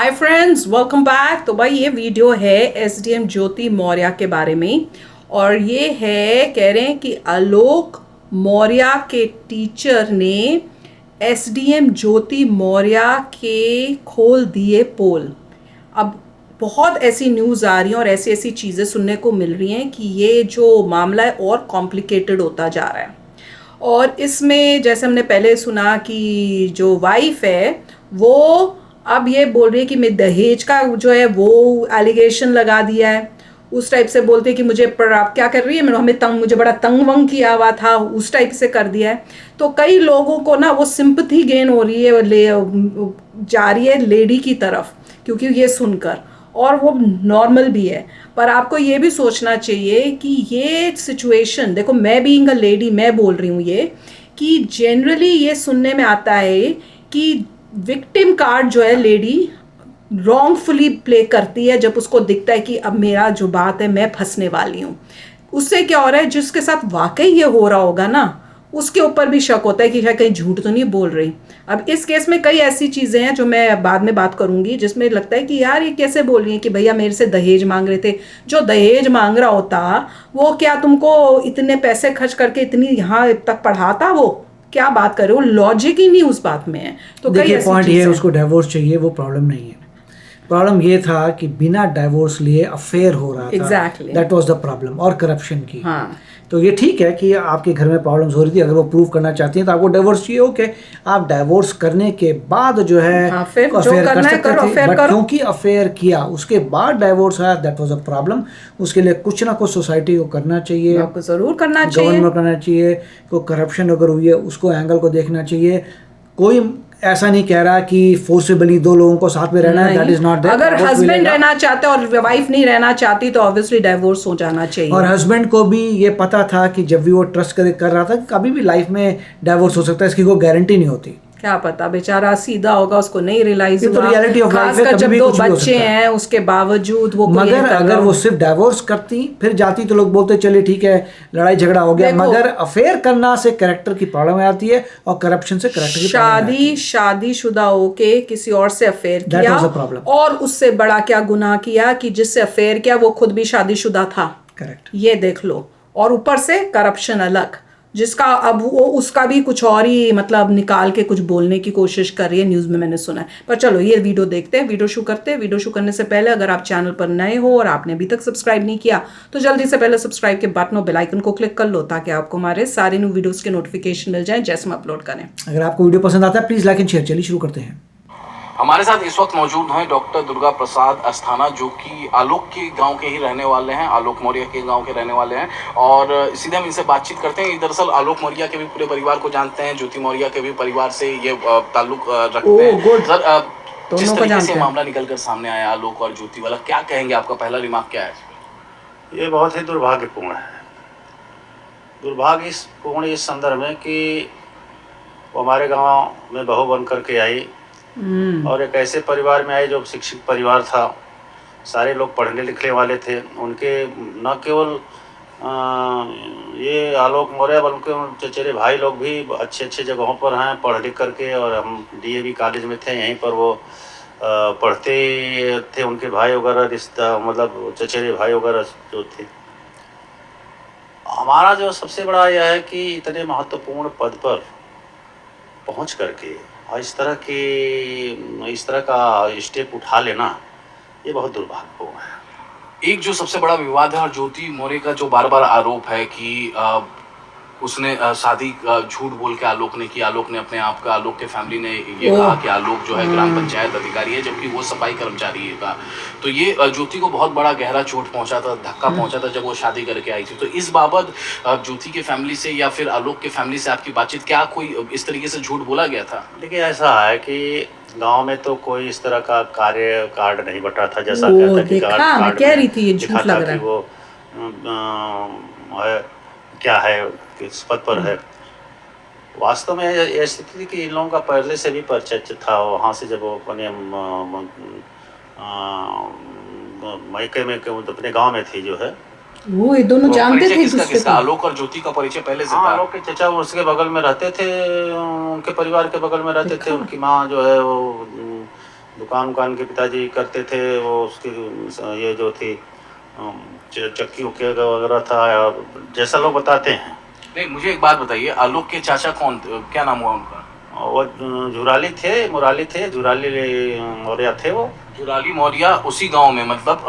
Hi friends, welcome back. तो भाई ये वीडियो है एसडीएम ज्योति मौर्य के बारे में। और ये है, कह रहे हैं कि आलोक मौर्य के टीचर ने एसडीएम ज्योति मौर्य के खोल दिए पोल। अब बहुत ऐसी न्यूज़ आ रही हैं और ऐसी ऐसी चीज़ें सुनने को मिल रही हैं कि ये जो मामला है और कॉम्प्लिकेटेड होता जा रहा है। और इसमें जैसे हमने पहले सुना कि जो वाइफ है वो अब ये बोल रही है कि मैं दहेज का जो है वो एलिगेशन लगा दिया है। उस टाइप से बोलते हैं कि मुझे, पर आप क्या कर रही है, हमें तंग, मुझे बड़ा तंग वंग किया हुआ था, उस टाइप से कर दिया है। तो कई लोगों को ना वो सिंपथी गेन हो रही है, जा रही है लेडी की तरफ, क्योंकि ये सुनकर, और वो नॉर्मल भी है। पर आपको ये भी सोचना चाहिए कि ये सिचुएशन, देखो मैं बीइंग अ लेडी मैं बोल रही हूँ ये, कि जनरली ये सुनने में आता है कि विक्टिम कार्ड जो है लेडी रॉन्गफुली प्ले करती है जब उसको दिखता है कि अब मेरा जो बात है मैं फंसने वाली हूँ। उससे क्या हो रहा है, जिसके साथ वाकई ये हो रहा होगा ना, उसके ऊपर भी शक होता है कि शायद कहीं झूठ तो नहीं बोल रही। अब इस केस में कई ऐसी चीज़ें हैं जो मैं बाद में बात करूंगी, जिसमें लगता है कि यार ये कैसे बोल रही है कि भैया मेरे से दहेज मांग रहे थे। जो दहेज मांग रहा होता वो क्या तुमको इतने पैसे खर्च करके इतनी यहाँ तक पढ़ाता? वो क्या बात कर रहे हो, लॉजिक ही नहीं उस बात में है। तो कई देखिए, ऐसी पॉइंट ये है, चीज़ें उसको डिवोर्स चाहिए, वो प्रॉब्लम नहीं है। प्रॉब्लम ये था कि बिना डिवोर्स लिए अफेयर हो रहा था। Exactly. That was the problem, और करप्शन की। हाँ, तो ये ठीक है कि आपके घर में प्रॉब्लम्स हो रही थी, अगर वो प्रूव करना चाहती हैं तो आपको डिवोर्स चाहिए, ओके। आप डिवोर्स करने के बाद जो है हाँ, फिर जो अफेयर कर करना है सकते करो, थे, अफेयर बट करो। क्योंकि अफेयर किया उसके बाद डिवोर्स आया, दैट वाज अ प्रॉब्लम। उसके लिए कुछ ना कुछ सोसाइटी को करना चाहिए, आपको जरूर करना चाहिए। गवर्नमेंट करना चाहिए। कोई करप्शन अगर हुई है उसको एंगल को देखना चाहिए। कोई ऐसा नहीं कह रहा कि फोर्सिबली दो लोगों को साथ में रहना है, दैट नहीं, इज नॉट देयर। अगर डिवोर्स हस्बैंड मिलेगा। रहना चाहते और वाइफ नहीं रहना चाहती तो ऑब्वियसली डिवोर्स हो जाना और चाहिए। हस्बैंड को भी ये पता था कि जब भी वो ट्रस्ट कर रहा था कि कभी भी लाइफ में डिवोर्स हो सकता है, इसकी कोई गारंटी नहीं होती। क्या पता, बेचारा सीधा होगा, उसको नहीं रियलाइज ये तो हुआ। रियलिटी ऑफ लाइफ है, खासकर कभी जब भी दो कुछ भी हो बच्चे सकता है। हैं उसके बावजूद वो कोई ये मगर कर रहा अगर हो। वो सिर्फ डिवोर्स करती फिर जाती तो लोग बोलते चलिए ठीक है, लड़ाई झगड़ा हो गया। देखो, मगर अफेयर करना से कैरेक्टर की प्रॉब्लम आती है, और करप्शन से कैरेक्टर की प्रॉब्लम आती है। शादीशुदा होके किसी और से अफेयर दैट किया, वाज अ प्रॉब्लम। और उससे बड़ा क्या गुनाह किया कि जिससे अफेयर किया वो खुद भी शादीशुदा था। करेक्ट। ये देख लो। और ऊपर से करप्शन अलग, जिसका अब वो उसका भी कुछ और ही मतलब निकाल के कुछ बोलने की कोशिश कर रही है, न्यूज़ में मैंने सुना है। पर चलो ये वीडियो देखते हैं, वीडियो शुरू करते हैं। वीडियो शुरू करने से पहले अगर आप चैनल पर नए हो और आपने अभी तक सब्सक्राइब नहीं किया तो जल्दी से पहले सब्सक्राइब के बटन और बेल आइकन को क्लिक कर लो, ताकि आपको हमारे सारे न्यू वीडियोस के नोटिफिकेशन मिल जाए जैसे हम अपलोड करें। अगर आपको वीडियो पसंद आता है प्लीज लाइक एंड शेयर। चलिए शुरू करते हैं। हमारे साथ इस वक्त मौजूद हैं डॉक्टर दुर्गा प्रसाद अस्थाना, जो कि आलोक के गांव के ही रहने वाले हैं, आलोक मौर्य के गांव के रहने वाले हैं। और सीधे हम इनसे बातचीत करते हैं। दरअसल आलोक मौर्य के भी पूरे परिवार को जानते हैं, ज्योति मौर्य के भी परिवार से ये ताल्लुक रखते हैं। गुड, सर, जिस दोनों को तरीके जानते से हैं। मामला निकल कर सामने आया आलोक और ज्योति वाला, क्या कहेंगे? आपका पहला रिमार्क क्या है? ये बहुत ही दुर्भाग्यपूर्ण है। दुर्भाग्यपूर्ण इस संदर्भ में कि वो हमारे गांव में बहू बन करके आई, और एक ऐसे परिवार में आई जो शिक्षित परिवार था। सारे लोग पढ़ने लिखने वाले थे। उनके न केवल ये आलोक मौर्य बल्कि उनके चचेरे भाई लोग भी अच्छे अच्छे जगहों पर हैं पढ़ लिख करके। और हम डीएवी कॉलेज में थे, यहीं पर वो पढ़ते थे। उनके भाई वगैरह, रिश्ता मतलब चचेरे भाई वगैरह जो थे। हमारा जो सबसे बड़ा यह है कि इतने महत्वपूर्ण पद पर पहुंच करके और इस तरह का स्टेप उठा लेना, ये बहुत दुर्भाग्यपूर्ण है। एक जो सबसे बड़ा विवाद है और ज्योति मौर्य का जो बार बार आरोप है कि उसने शादी झूठ बोल के आलोक ने की। आलोक ने अपने आप का, आलोक के फैमिली ने ये कहा कि आलोक जो है ग्राम पंचायत अधिकारी है, जबकि वो सफाई कर्मचारी है का। तो ये ज्योति को बहुत बड़ा गहरा चोट पहुंचा था, धक्का पहुंचा था जब वो शादी करके आई थी। तो इस बाबत ज्योति के फैमिली से या फिर आलोक के फैमिली से आपकी बातचीत, क्या कोई इस तरीके से झूठ बोला गया था? देखिए, ऐसा है कि गांव में तो कोई इस तरह का कार्य कार्ड नहीं बटा था, जैसा कहता कि देखा, मैं कार्ड कह में रही थी ये लिखा झूठ लग था रहा कि है। वो है, क्या है, किस पद पर है। वास्तव में यह स्थिति थी कि इन लोगों का पहले से भी परिचय था। वहाँ से जब वो अपने मायके में अपने गांव में थी जो है, वो ये दोनों तो जानते परिचय थे एक किसका दूसरे किसका? को। आलोक और ज्योति का परिचय पहले से हाँ, था? आलोक के चचा उसके बगल में रहते थे, उनके परिवार के बगल में रहते थे। देखा। उनकी माँ जो है वो दुकान के पिताजी करते थे, वो उसकी ये जो थी चक्की उक्की वगैरह था, और जैसा लोग बताते हैं। नहीं, मुझे एक बात बताइए, आलोक के चाचा कौन थे? क्या नाम हुआ उनका? वो झुराली थे, मुराली थे, झुराली मौर्य थे वो। जुराली मौर्य उसी गांव में, मतलब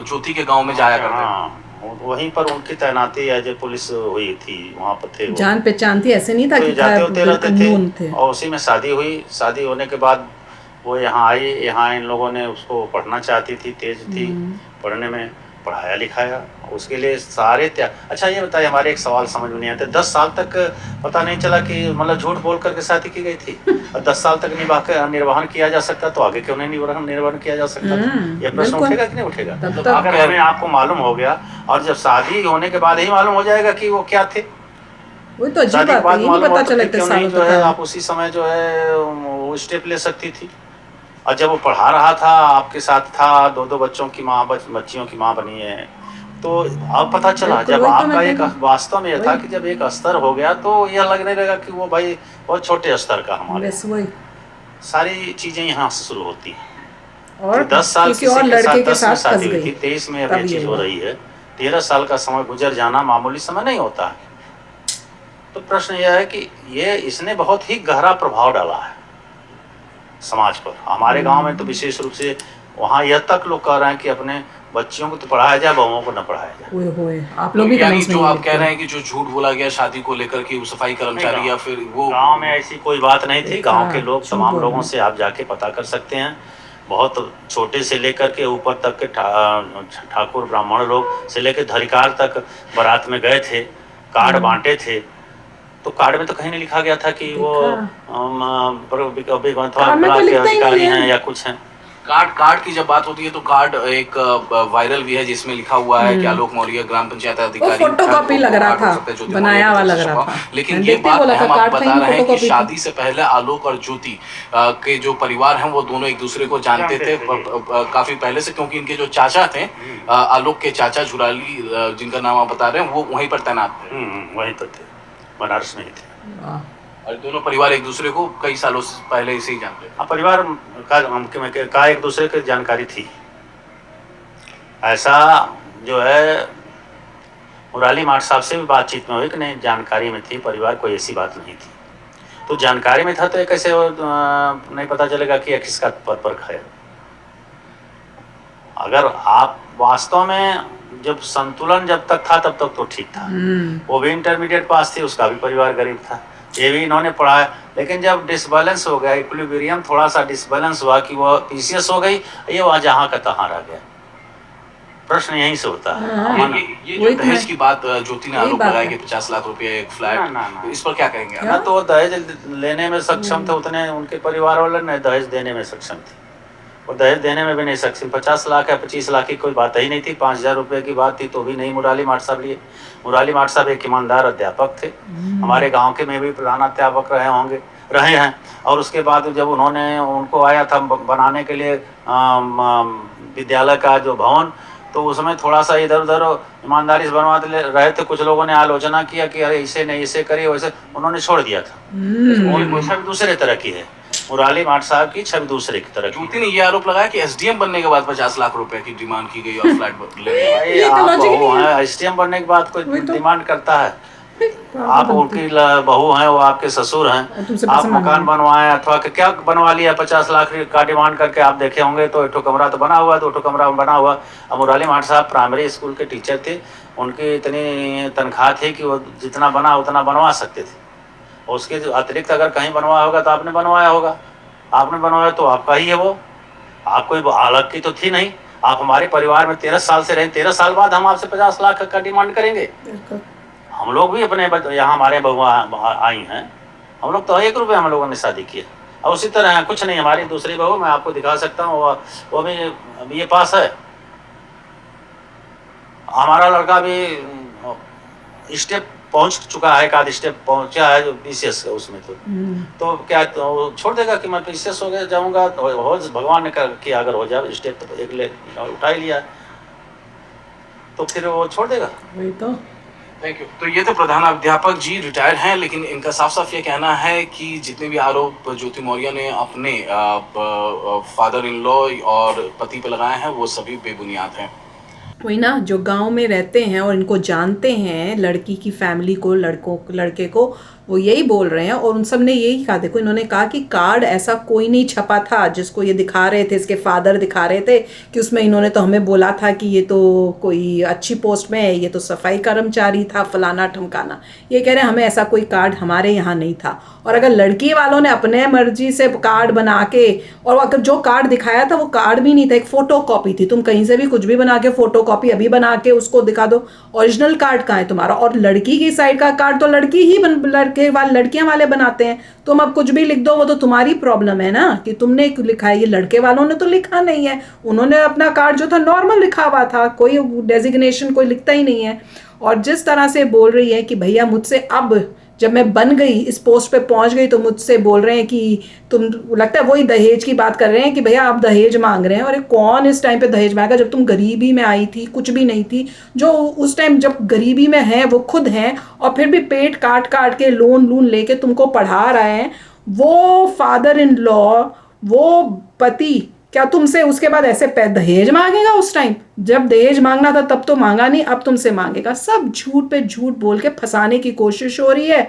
ज्योति के गांव में जाया करते थे। हाँ, वहीं पर उनकी तैनाती एज ए पुलिस हुई थी, वहाँ पर थे वो। जान पहचान थी, ऐसे नहीं था तो कि जाते होते रहते अननोन थे, और उसी में शादी हुई। शादी होने के बाद वो यहाँ आई। यहाँ इन लोगों ने उसको पढ़ना चाहती थी, तेज थी पढ़ने में, पढ़ाया लिखाया। उसके लिए सारे त्याग। अच्छा ये बताइए, हमारे एक सवाल समझ में नहीं आता, 10 साल तक पता नहीं चला कि मतलब झूठ बोल करके शादी की गई थी, और 10 साल तक निर्वहन किया जा सकता, तो आगे क्यों नहीं निर्वहन किया जा सकता? ये प्रश्न बिल्कुल। उठेगा कि नहीं उठेगा? तब तक अगर हमें आपको मालूम हो गया, और जब शादी होने के बाद ही मालूम हो जाएगा कि वो क्या थे, वही तो अजीब शादी के बात है, बाद ये नहीं मालूम हो पता तो चला फिर इतने क्यों नहीं सालों जो है तक। आप उसी समय जो है वो स्टेप ले सकती थी। और जब वो पढ़ा रहा था, आपके साथ था, 2 बच्चों की माँ, बच्चियों की माँ बनी है, तो अब पता चला बिल्कुल, जब वही तो आपका मैं एक कह रही हूँ। वास्तव में यह था वही। कि जब एक स्तर हो गया तो यह लगने लगा कि वो भाई बहुत छोटे स्तर का हमारे। बस वही। सारी चीजें यहाँ से शुरू होती हैं। और तो 10 साल किसी और के लड़के साथ, के 10 में साथ शादी फंस हुई गई, थी, 23 में अब तब ये ये चीज हो हुआ। रही है। 13 साल का समय गुजर जाना मामूली समय नहीं होता है। तो प्रश्न यह है कि ये इसने बहुत ही गहरा प्रभाव डाला है समाज पर। हमारे गांव में तो विशेष रूप से वहाँ यह तक लोग कह रहे हैं कि अपने बच्चियों को तो पढ़ाया जाए, बहुओं को न पढ़ाया जाए। ओए होए, आप लोग भी यानी कमेंट्स में जो ये आप लिखते कह रहे हैं। हैं कि जो झूठ बोला गया शादी को लेकर कि वो सफाई कर्मचारी या फिर वो गांव में ऐसी कोई बात नहीं थी। देखा, गांव के लोग, झूठ तमाम बोल लोगों रहे हैं। से आप जाके पता कर सकते हैं। बहुत छोटे से लेकर के ऊपर तक के ठाकुर ब्राह्मण लोग से लेकर धरिकार तक बारात में गए थे, कार्ड बांटे थे। तो कार्ड में तो कहीं नहीं लिखा गया था कि वो कार्ड में बड़ा कोई के लिखता ही नहीं अधिकारी है। हैं या कुछ हैं। कार्ड की जब बात होती है तो कार्ड एक वायरल भी है जिसमें लिखा हुआ है कि आलोक मौर्य ग्राम पंचायत वो अधिकारी। फोटोकॉपी लग रहा कार्ड हो था, सकता है ज्योति बनाया मौर्य हुआ की लग तरफ से रहा हुआ। था। लेकिन मैंने ये देखते ही बात बोला था हम आपको कार्ड था ही बता नहीं, रहे हैं कि फोटोकॉपी थी। शादी से पहले आलोक और ज्योति के जो परिवार हैं वो दोनों एक दूसरे को जानते थे काफी पहले से, क्योंकि इनके जो चाचा थे आलोक के चाचा झुराली, जिनका नाम आप बता रहे हैं, वो वहीं पर तैनात थे। वहीं तो थे, बनारस में ही थे। वाह। और दोनों परिवार एक दूसरे को कई सालों से पहले से ही जानते थे। परिवार का एक दूसरे की जानकारी थी। ऐसा जो है मुराली माठ साहब से भी बातचीत में हुई कि नहीं, जानकारी में थी, परिवार कोई ऐसी बात नहीं थी। तो जानकारी में था तो ये कैसे नहीं पता चलेगा कि यह किसका पद पर है? अगर आप वास्तव में जब संतुलन जब तक था तब तक तो ठीक था। वो भी इंटरमीडिएट पास थी, उसका भी परिवार गरीब था, ये भी इन्होंने पढ़ाया। लेकिन जब डिसबैलेंस हो गया, इक्विलिब्रियम थोड़ा सा डिसबैलेंस हुआ कि वो पीसीएस हो गई, ये वहाँ जहाँ का तहाँ रह गया। प्रश्न यहीं से होता है। ये जो दहेज की बात ज्योति ने आरोप लगाया कि 50 लाख रुपए एक फ्लैट, ना। इस पर क्या कहेंगे आप? ना तो दहेज लेने में सक्षम थे उतने, उनके परिवार वाले न दहेज देने में सक्षम थे। और दहेज देने में भी नहीं सक्षम। 50 लाख या 25 लाख की कोई बात ही नहीं थी। 5,000 रुपये की बात थी तो भी नहीं मुराली माठ साहब लिए। मुराली माठ साहब एक ईमानदार अध्यापक थे, हमारे गांव के में भी प्रधानाध्यापक रहे हैं। और उसके बाद जब उन्होंने उनको आया था बनाने के लिए विद्यालय का जो भवन, तो उसमें थोड़ा सा इधर उधर ईमानदारी से बनवा रहे थे। कुछ लोगों ने आलोचना किया कि अरे इसे नहीं, इसे करिए, वैसे उन्होंने छोड़ दिया था। वो छवि दूसरे तरह की है, मुराली माठ साहब की छवि दूसरे की तरह की। ज्योति ने ये आरोप लगाया कि एसडीएम बनने के बाद 50 लाख रुपए की डिमांड की गई और फ्लैट लेने। आप बहू हैं, एसडीएम बनने के बाद कोई डिमांड करता है? आप उनकी बहू हैं, वो आपके ससुर हैं, आप मकान बनवाएं अथवा क्या बनवा लिया 50 लाख का डिमांड करके, आप देखे होंगे तो 1 कमरा तो बना हुआ, 2 कमरा बना हुआ। अब मुराली माठ साहब प्राइमरी स्कूल के टीचर थे, उनकी इतनी तनख्वाह थी कि वो जितना बना उतना बनवा सकते थे। और उसके अतिरिक्त अगर कहीं बनवाया होगा तो आपने बनवाया होगा, आपने बनवाया तो आपका ही है वो, आप कोई अलग की तो थी नहीं। आप हमारे परिवार में 13 साल से रहे, 13 साल बाद हम आपसे 50 लाख का डिमांड करेंगे? हम लोग भी अपने यहाँ हमारे बहू आई हैं, हम लोग तो 1 रुपये हम लोगों ने शादी की है। और उसी तरह कुछ नहीं, हमारी दूसरी बहू मैं आपको दिखा सकता हूँ, वो भी BA पास है। हमारा लड़का भी स्टेप पहुंच चुका है, एक आध स्टेप पहुंचा है जो BCS उसमें। तो क्या तो छोड़ देगा कि मैं BCS हो गया जाऊँगा? भगवान ने किया अगर हो जाए स्टेप तो एक ले उठा ही लिया, तो फिर वो छोड़ देगा? वही तो थैंक यू। तो ये तो प्रधानाध्यापक जी रिटायर्ड हैं, लेकिन इनका साफ साफ ये कहना है कि जितने भी आरोप ज्योति मौर्य ने अपने फादर इन लॉ और पति पे लगाए हैं वो सभी बेबुनियाद हैं। वही ना, जो गांव में रहते हैं और इनको जानते हैं, लड़की की फैमिली को, लड़के को, वो यही बोल रहे हैं। और उन सब ने यही कहा, देखो इन्होंने कहा कि कार्ड ऐसा कोई नहीं छपा था जिसको ये दिखा रहे थे, इसके फादर दिखा रहे थे कि उसमें इन्होंने तो हमें बोला था कि ये तो कोई अच्छी पोस्ट में है, ये तो सफाई कर्मचारी था, फलाना ठमकाना। ये कह रहे हैं हमें ऐसा कोई कार्ड हमारे यहाँ नहीं था। और अगर लड़की वालों ने अपने मर्जी से कार्ड बना के, और अगर जो कार्ड दिखाया था वो कार्ड भी नहीं था, एक फोटो कॉपी थी, तुम कहीं से भी कुछ भी बना के फोटो कॉपी अभी बना के उसको दिखा दो, ओरिजिनल कार्ड कहाँ है तुम्हारा? और लड़की की साइड का कार्ड तो लड़कियां वाले बनाते हैं। तुम अब कुछ भी लिख दो, वो तो तुम्हारी प्रॉब्लम है ना कि तुमने लिखा है। ये लड़के वालों ने तो लिखा नहीं है, उन्होंने अपना कार्ड जो था नॉर्मल लिखा हुआ था, कोई डेजिग्नेशन कोई लिखता ही नहीं है। और जिस तरह से बोल रही है कि भैया मुझसे अब जब मैं बन गई, इस पोस्ट पे पहुंच गई, तो मुझसे बोल रहे हैं कि तुम, लगता है वही दहेज की बात कर रहे हैं कि भैया आप दहेज मांग रहे हैं। और कौन इस टाइम पे दहेज मांगा? जब तुम गरीबी में आई थी, कुछ भी नहीं थी। जो उस टाइम जब गरीबी में हैं वो खुद हैं, और फिर भी पेट काट काट के लोन लेके तुमको पढ़ा रहे हैं। वो फादर इन लॉ, वो पति, क्या तुमसे उसके बाद ऐसे दहेज मांगेगा? उस टाइम जब दहेज मांगना था तब तो मांगा नहीं, अब तुमसे मांगेगा। सब झूठ पे झूठ बोल के फंसाने की कोशिश हो रही है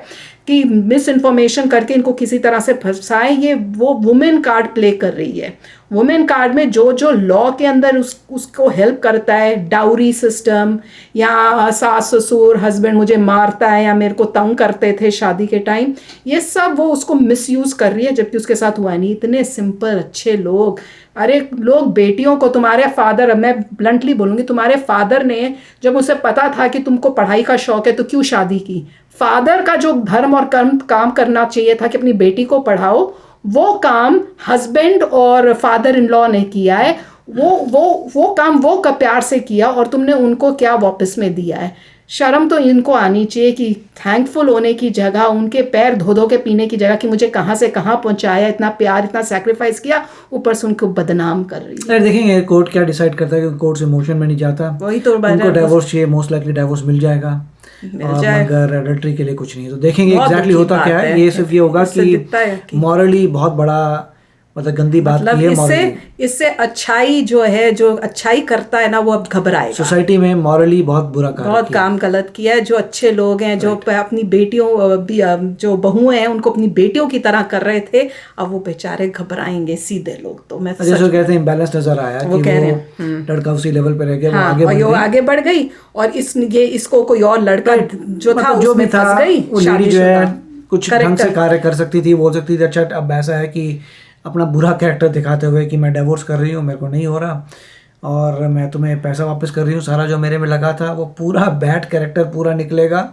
कि मिस इन्फॉर्मेशन करके इनको किसी तरह से फंसाए। ये वो वुमेन कार्ड प्ले कर रही है। वुमेन कार्ड में जो जो लॉ के अंदर उसको हेल्प करता है, डाउरी सिस्टम, या सास ससुर हस्बैंड मुझे मारता है या मेरे को तंग करते थे शादी के टाइम, ये सब वो उसको मिसयूज कर रही है, जबकि उसके साथ हुआ नहीं। इतने सिंपल अच्छे लोग, अरे लोग बेटियों को, तुम्हारे फादर, मैं ब्लंटली बोलूँगी, तुम्हारे फादर ने जब उसे पता था कि तुमको पढ़ाई का शौक है तो क्यों शादी की? फादर का जो धर्म और कर्म काम करना चाहिए था कि अपनी बेटी को पढ़ाओ, वो काम हस्बैंड और फादर इन लॉ ने किया है। वो काम वो का प्यार से किया, और तुमने उनको क्या वापस में दिया है? शर्म तो इनको आनी चाहिए कि थैंकफुल होने की जगह, उनके पैर धो धो के पीने की जगह कि मुझे कहाँ से कहाँ पहुँचाया, इतना प्यार, इतना सैक्रिफाइस किया, ऊपर से उनको बदनाम कर रही है। देखेंगे कोर्ट क्या डिसाइड करता है, क्योंकि कोर्ट से मोशन में नहीं जाता। वही तो उनको डिवोर्स चाहिए, मोस्ट लाइकली डिवोर्स मिल जाएगा, मगर एडल्ट्री के लिए कुछ नहीं है। तो देखेंगे एग्जैक्टली होता क्या है। ये सिर्फ ये होगा कि मॉरली बहुत बड़ा, मतलब गंदी बात की है। इससे अच्छाई जो है, जो अच्छाई करता है ना, वो अब घबराएगा। सोसाइटी में मॉरली बहुत बुरा बहुत काम गलत किया है। जो अच्छे लोग हैं, जो अपनी बेटियों, जो बहुएं हैं, उनको अपनी बेटियों की तरह कर रहे थे, अब वो बेचारे घबराएंगे सीधे लोग। तो मैं जैसे कहते हैं इम्बैलेंस नजर आया कि वो लड़का उसी लेवल पे रह गया, वो आगे बढ़ गई, और इसको कोई और लड़का जो था उसमें फंस गई। लेडी जो है कुछ ढंग से कार्य कर सकती थी, बोल सकती थी। अच्छा, अब ऐसा है कि अपना बुरा कैरेक्टर दिखाते हुए कि मैं डिवोर्स कर रही हूँ, मेरे को नहीं हो रहा, और मैं तुम्हें पैसा वापस कर रही हूँ, सारा जो मेरे में लगा था, वो पूरा बैड कैरेक्टर पूरा निकलेगा।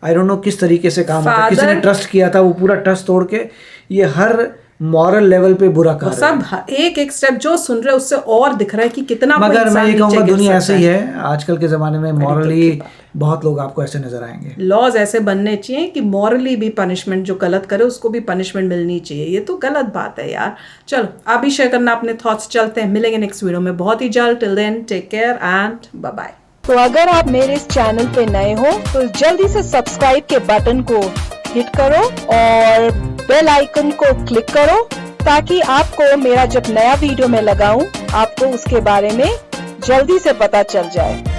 आई डोंट नो किस तरीके से काम होता है। किसी ने ट्रस्ट किया था, वो पूरा ट्रस्ट तोड़ के, ये हर मॉरल लेवल पे बुरा कर रहा है। सब एक एक स्टेप जो सुन रहे हैं उससे और दिख रहा है कि कितना। मगर मैं ये कहूँगा दुनिया ऐसे ही है आजकल के ज़माने में। मॉरली बहुत लोग आपको ऐसे नजर आएंगे। लॉज ऐसे बनने चाहिए कि मॉरली भी पनिशमेंट, जो गलत करे उसको भी पनिशमेंट मिलनी चाहिए। ये तो गलत बात है यार। चलो आप भी शेयर करना अपने थॉट्स। चलते हैं, मिलेंगे नेक्स्ट वीडियो में बहुत ही जल्द। Till then take care and bye bye. तो अगर आप मेरे इस चैनल पे नए हो तो जल्दी से सब्सक्राइब के बटन को हिट करो और बेल आइकन को क्लिक करो, ताकि आपको मेरा जब नया वीडियो मैं लगाऊं आपको उसके बारे में जल्दी से पता चल जाए।